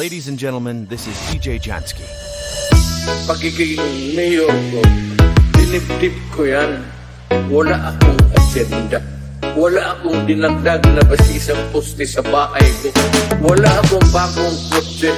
Ladies and gentlemen, this is DJ Jansky. Pagiging mayor ko, dinipdip ko yan. Wala akong agenda. Wala akong dinagdag na basisang poste sa bahay ko. Wala akong bagong kotse.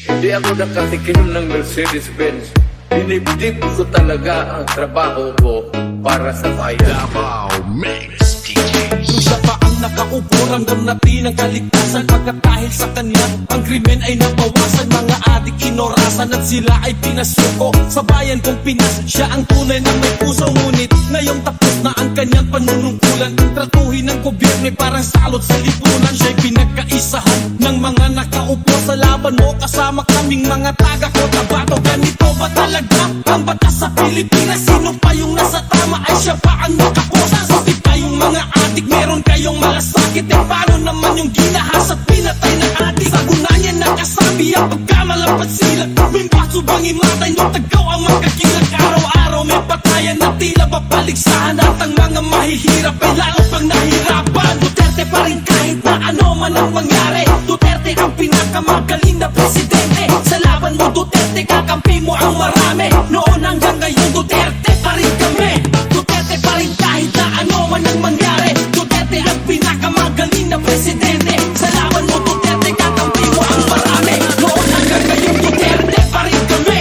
Hindi ako nakatikim ng Mercedes-Benz. Dinipdip ko talaga ang trabaho ko para sa bayan. Davao Mix DJ. Nung siya pa ang nakaupo, ramdam natin ang kaligtasan. Pagkat dahil sa kanya, ang krimen ay nabawasan. Mga adik inorasan at sila ay pinasuko. Sa bayan kong Pinas, siya ang tunay na may puso. Ngunit ngayong tapos na ang kanyang panunungkulan. Tratuhin ng gobyerno ay parang salot sa lipunan. Siya'y pinagkaisahan ng mga nakaupo sa laban mo. Kasama kaming mga taga Cotabato. Ganito ba talaga ang batas sa Pilipinas? Sino pa yung nasa tama ay siya pa ang nakaposa? Suti pa yung mga adik, meron kayong malasakit. Eh paano naman yung ginahas at pinatay ng adik? Sa gunanya nakasabi ang pagkamalapat sila. Mimbaso bang imatay nyo tagaw ang magkakilag? Araw-araw may patayan na tila babaligsahan. At ang mga mahihirap ay lalo pang nahirapan. Duterte pa rin kahit na ano man ang mangyari. Duterte ang pinakamagaling na presidente. Sa laban mo Duterte, kakampi mo ang marami. Noon hanggang ngayon Duterte pa rin kami. Duterte pa rin kahit na ano man ang mangyari. Duterte ang pinakamagaling na presidente. Sa laban mo Duterte, kakampi mo ang marami. Noon hanggang ngayon Duterte pa rin kami.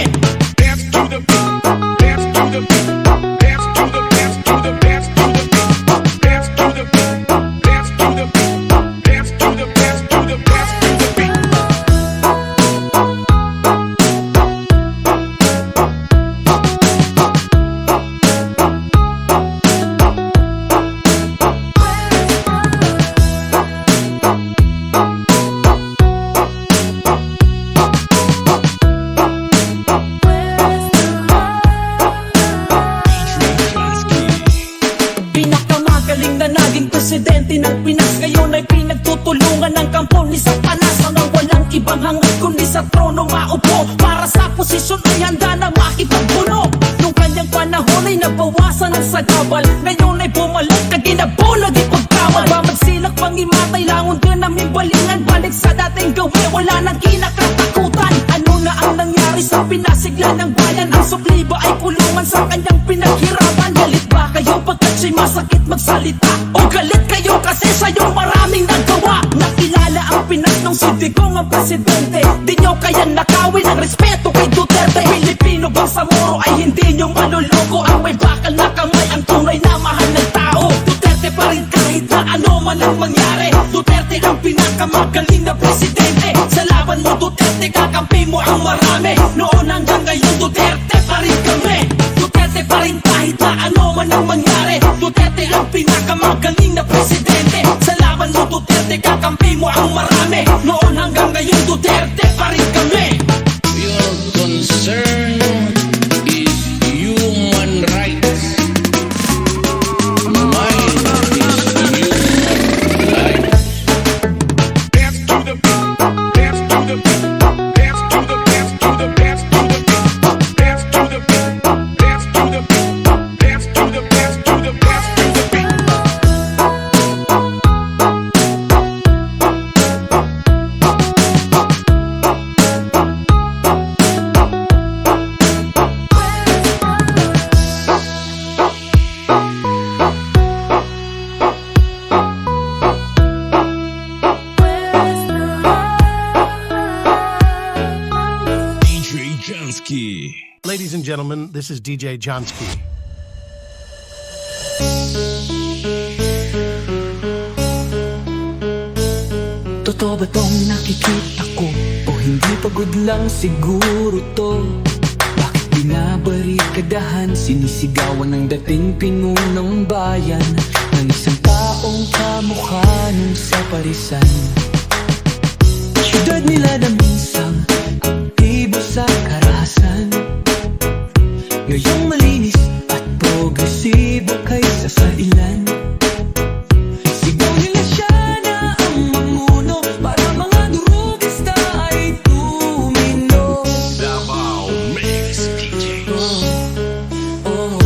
Dance to the beat, dance to the beat, dance to the dance to the dance to the beat, dance to the beat, dance to the beat, dance to the dance to the dance to the beat. Pinakamagaling na naging presidente ng Pinas. Ngayon ay pinagtutulungan ng kampo ni Satanas. Hanggang walang ibang hangad kundi sa trono maupo. Para sa posisyon ay handa na makipagbuno. Nung kanyang panahon ay nabawasan ang sagabal. Ngayon ay bumalik na ginabulag ipagkawal. Ba magsilak pang imatay, langon ka namin balingan. Balik sa dating gawi, wala nang kinakatakutan. Ano na ang nangyari sa pinasigla ng bayan? Ang sukli ba ay kulungan sa kanyang pinaghirapan? Galit ba kayo pagkat siya'y masakit magsalita? O galit kayo kasi sa'yo maraming nagawa? Nakilala ang Pinas nung si Digong ang presidente. Di nyo kaya nakawin ang respeto kay Duterte. Pilipino bang sa moro ay hindi nyo maluloko? Ang may bakal na kamay, ang tunay na mahal ng tao. Duterte pa rin kahit na ano man ang mangyari. Duterte ang pinakamagaling na presidente. Sa laban mo Duterte, kakampi mo ang marami. Noon hanggang ngayon Duterte pa rin kami. Duterte pa rin kahit na ano man ang mangyari. Duterte ang pinakamagaling na presidente. Sa laban mo Duterte, kakampi mo ang marami. Noon hanggang ngayon Duterte pa rin kami. Your concern is human rights. Mine is human life. Dance to the beat, dance to the beat, dance to the dance to the dance to the beat, dance to the beat, dance to the beat, dance to the dance to the dance to the beat. DJ Jansky. Ladies and gentlemen, this is DJ Jansky. Totoo ba tong nakikita ko? O hindi pagod lang siguro to? Bakit binabarikadahan? Sinisigawan ng dating pinunong bayan ng isang taong kamukha nung sa parisan. Syudad nila na minsang aktibo sa karahasan. Ngayong malinis at progresibo kaysa sa ilan. Sigaw nila siya na ang mamuno para mga durugista ay tumino. Davao Mix DJ. Oh,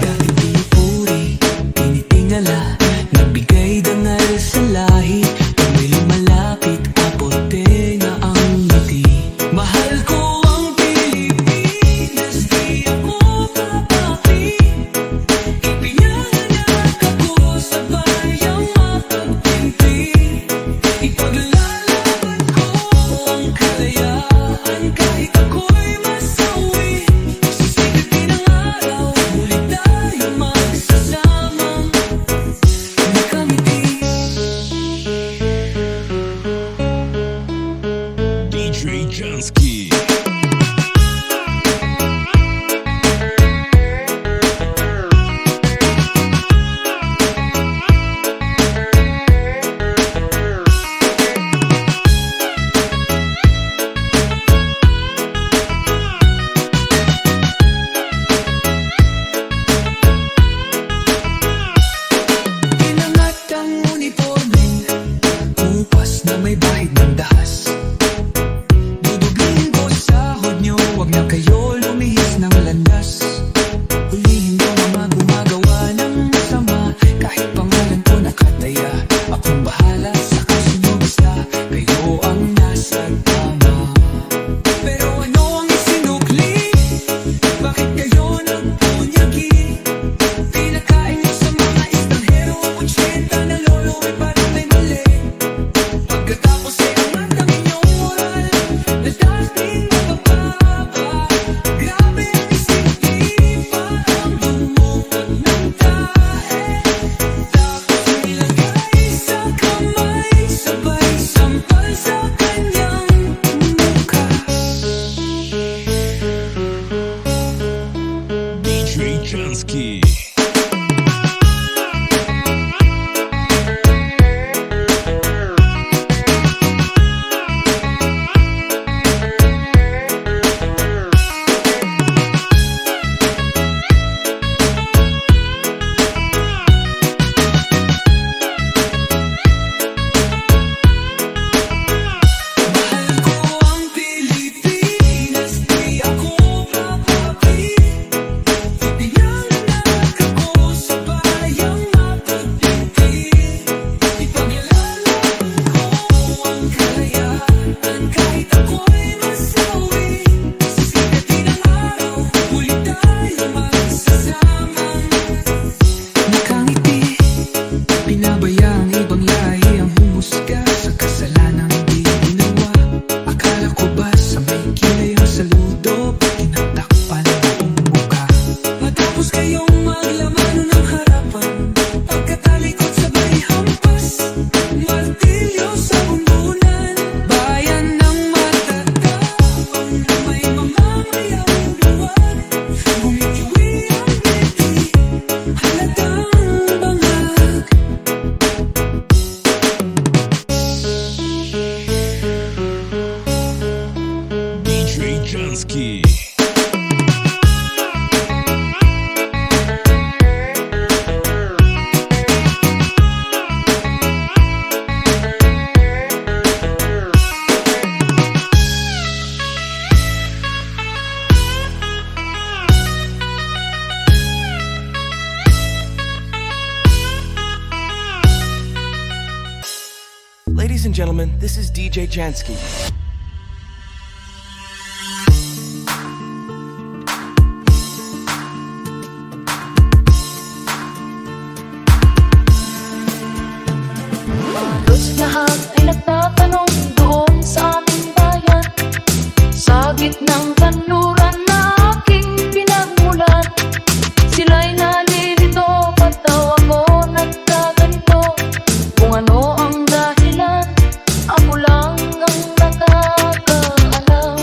dahil pinupuri, tinitingala, nagbigay dangal sa lahi. Pumili malapit, apote na ang DJ Jansky. Inangat ang uniforme, upas na may bahid ng dahas. Dudublihin ko sahod nyo, wag na kayo lumihis ng landas. Hulihin ko mga gumagawa ng masama, kahit pangalan ko nakataya. Akong bahala sa kasunod, basta kayo ang nasa tama. Pero ano ang isinukli? Bakit kayo nagpunyagi? Pinakain nyo sa mga estranghero, 80 na lolo, ay parang may mali. Pagkatapos ay angat ang inyong moral, na dating mabababa. Grabe ang isinukli, parang lumukot ng tae. Tapos nilagay sa kamay, sabay sampal sa kanyang mukha. DJ Jansky. Mahal ko ang Pilipinas, di ako papapi. Ipinanganak ako sa bayang mapuputi. Ipaglalaro ko ang kalayaan, kahit ako'y masawi. Sa sikat ng araw, muli tayo magsasama. Nakangiti, pinabayang ibang lahi ang humusga sa kasalanang di ginawa. Akala ko ba sa may kilay ang saludo, tinatakpan ang mukha. Matapos kayong maglaman ng harapan, pagkatalikod sabay hampas, martilyo sa bundunan. Bayan ng matatapang na may mamamayang luwag, bumitiwi ang ngiti, halatang bangag. DJ Jansky. Ladies and gentlemen, this is DJ Jansky. Halos lahat ay nagtatanong doon sa aming bayan, sa gitnang kanluran na aking pinagmulan. Sila'y nalilito, ba't daw ako nagkaganito? Kung ano ang dahilan, ako lang ang nakakaalam.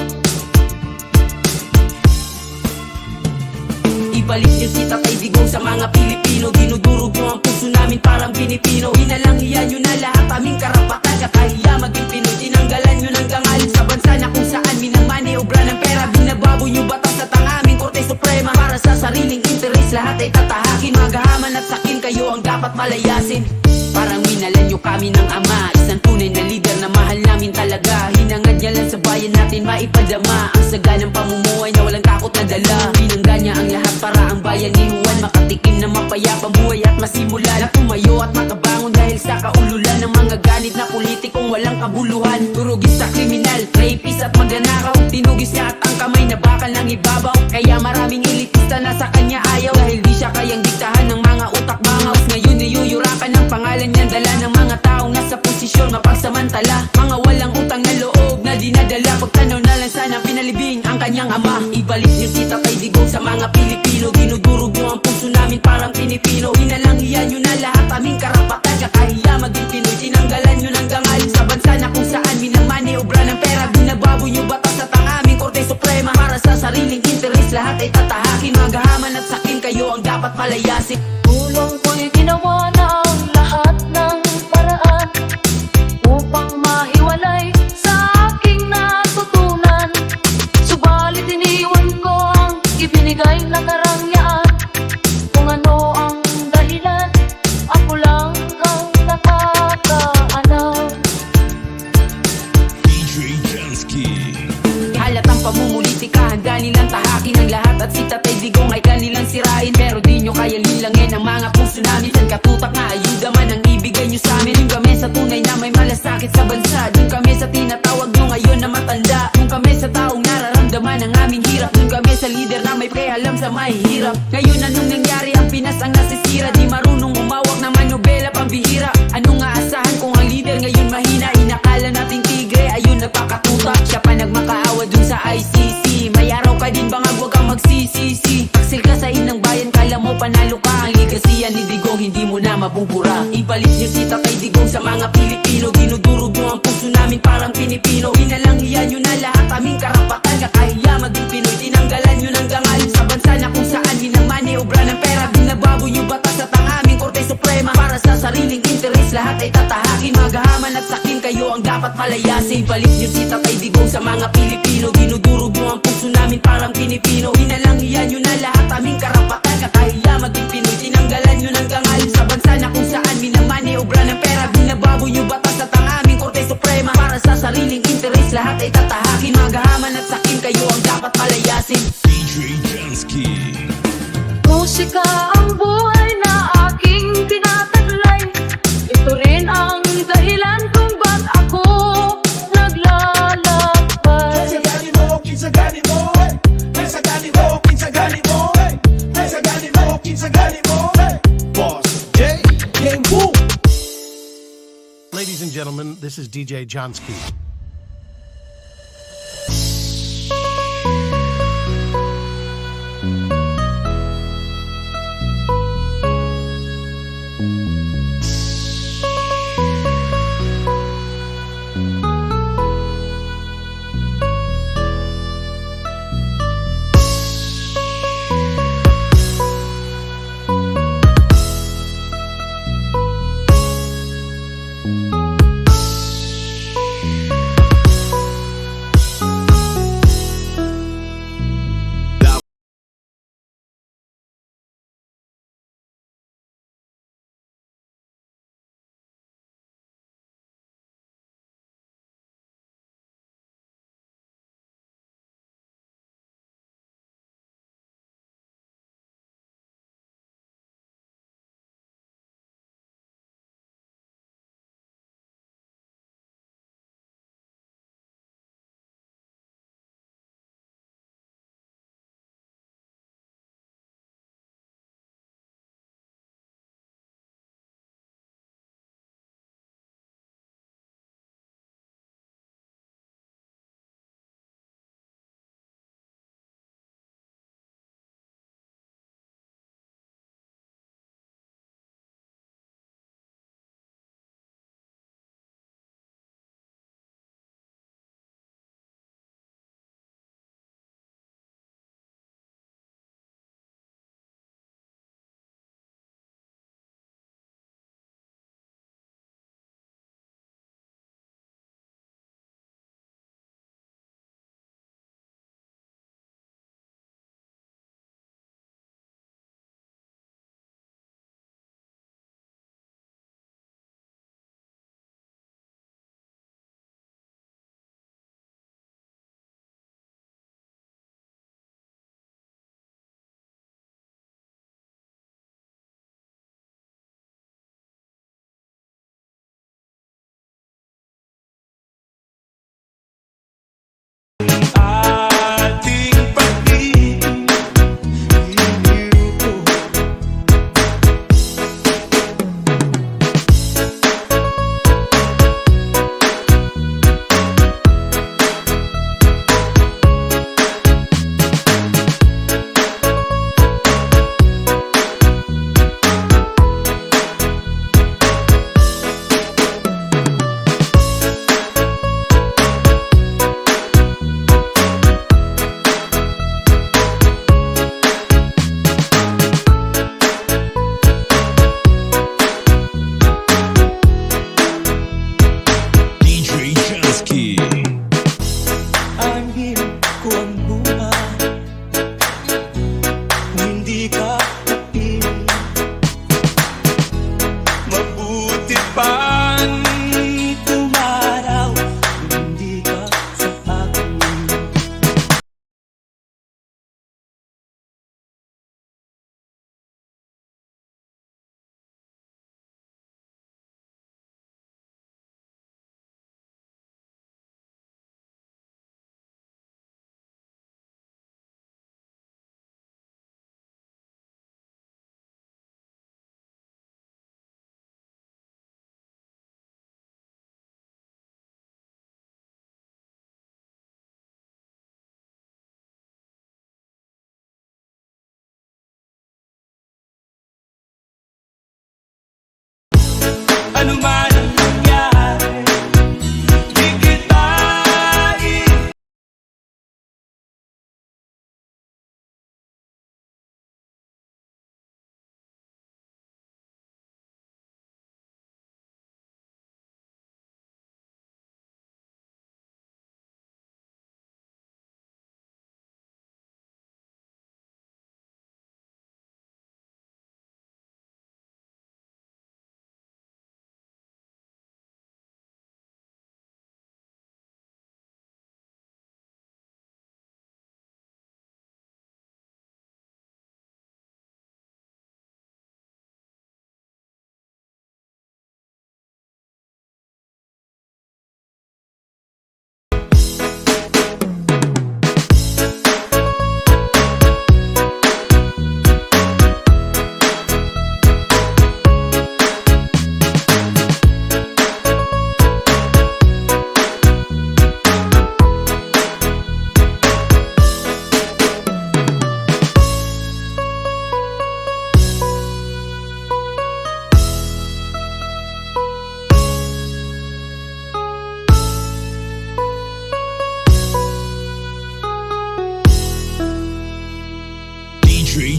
Ibalik niyo si Tatay Digong sa mga Pilipino. Dinudurog mo ang puso namin parang Pilipino. Inalangian nyo na lahat aming karapatan. Kakahiya maging Pinoy, tinanggalan nyo ng gangal sa bansa na kung saan minamani obra ng pera. Binababoy nyo batas at ang aming Korte Suprema. Para sa sariling interes lahat ay tatahakin. Magahaman at sakin kayo ang dapat malayasin. Parang minalan nyo kami ng ama, isang tunay na leader na mahal namin talaga. Hinangad niya lang sa bayan natin maipadama ang saganang pamumuhay na walang takot na dala. Binangga niya ang lahat para ang bayan ni Juan makatikim na mapayapang buhay at masimula na tumayo at makabangon dahil sa kaululan ng mga ganit na politikong walang kabuluhan. Turugis sa kriminal, rapist at magnanakaw, tinugis niya at ang kamay na bakal ng ibabaw. Kaya maraming elitista na sa kanya ayaw, dahil di siya kayang diktahan ng mga utak bangaws. Ngayon niyuyurakan ng pangalan niyan, dala ng mga taong nasa posisyon mapagsamantala. Mga walang utang na loob na dinadala, pagtanaw na lang sana pinalibing ang kanyang ama. Ibalik niyo si Tatay Digong sa mga Pilipino. Dinudurog niyo ang puso namin parang Pilipino. Inalangian niyo na lahat aming karapatan. Kakahiya maging Pinoy, tinanggalan niyo ng gangal sa bansa na kung saan minamani obra ng pera. Binabago nyo batas at ang aming Korte Suprema. Para sa sariling interes lahat ay tatahakin. Magahaman at sakin kayo ang dapat palayasin. Tulong ko'y ginawa na ang lahat ng paraan upang mahiwalay sa aking natutunan. Subalit iniwan ko ang ibinigay na karangyaan. Kung ano ang dahilan, ako lang ang nakakaalam. DJ Jansky. Halatang pamumulitika, handa nilang tahakin ang lahat. At si Tatay Digong ay kanilang sirain. Pero di nyo kayang hilangin ang mga puso namin. San katutak na ayuda man ang ibigay nyo sa amin. Yung kami sa tunay na may malasakit sa bansa. Yung kami sa tinatawag nyo ngayon na matanda. Yung kami sa taong nararamdaman ang aming hirap. Yung kami sa leader na may prealam sa mahihirap. Ngayon anong nangyari, ang Pinas ang nasisira. Di marunong umawak na manobela pambihira. Anong aasahan kung ang leader ngayon mahina? Inakala nating tigre, ayun nagpakatutak. Siya pa nagmakaawa dun sa ICC. May araw ka din bangag, huwag kang magsisisi. Taksil ka sa inang bayan, kala mo panalo ka. Ang ligasiyan ni Digong hindi mo na mabubura. Ipalit niyo si Tatay Digong sa mga Pilipino. Dinudurog mo ang puso namin parang Pinipino. Inalangian nyo na lahat aming karapatan. Kakahiya maging Pinoy, tinanggalan nyo ng dangal. Sa bansa na kung saan minamaniobra ng pera. Binabago nyo batas at ang aming Korte Suprema. Para sa sariling interes lahat ay tatahakin. Magahaman at sakin kayo ang dapat palayasin. Ipalit niyo si Tatay Digong sa mga Pilipino. Dinudurog mo ang puso namin parang Pinipino. Inalangian nyo na lahat aming karapatan. Kakahiya maging Pinoy, tinanggalan nyo ng dangal. Sa bansa na kung saan minamaniobra ng pera. Binabago nyo batas at ang aming Korte Suprema. Para sa sariling interes lahat ay tatahakin. Magahaman at sakin kayo ang dapat palayasin. DJ Jansky. Musika ang buhay na aking tinataglay. Ito rin ang dahilan kung ba't ako naglalakbay. Ladies and gentlemen, this is DJ Jansky.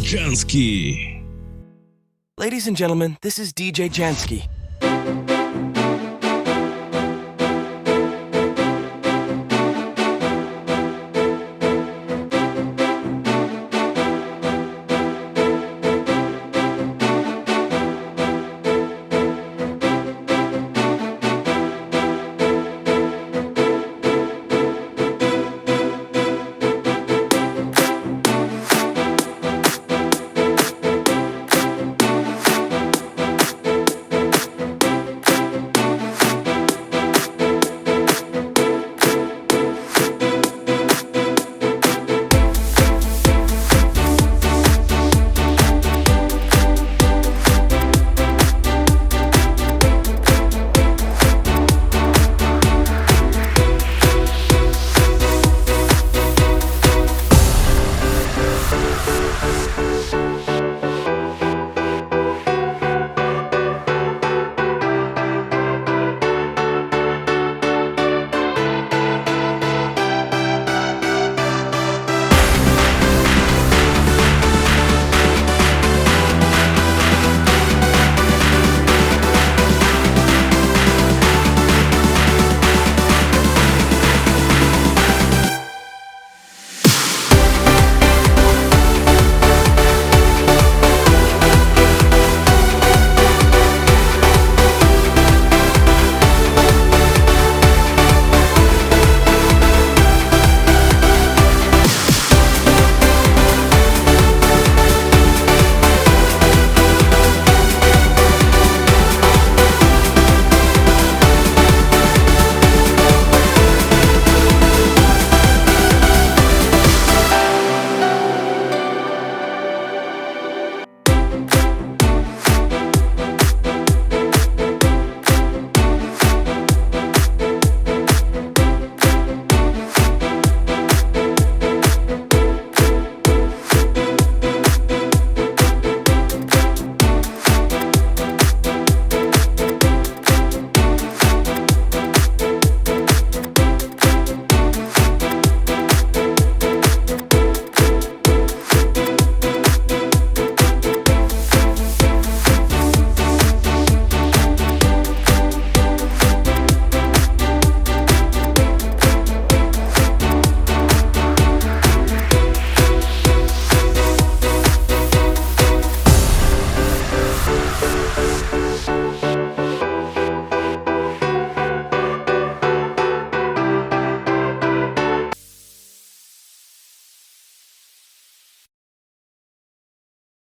Jansky. Ladies and gentlemen, this is DJ Jansky.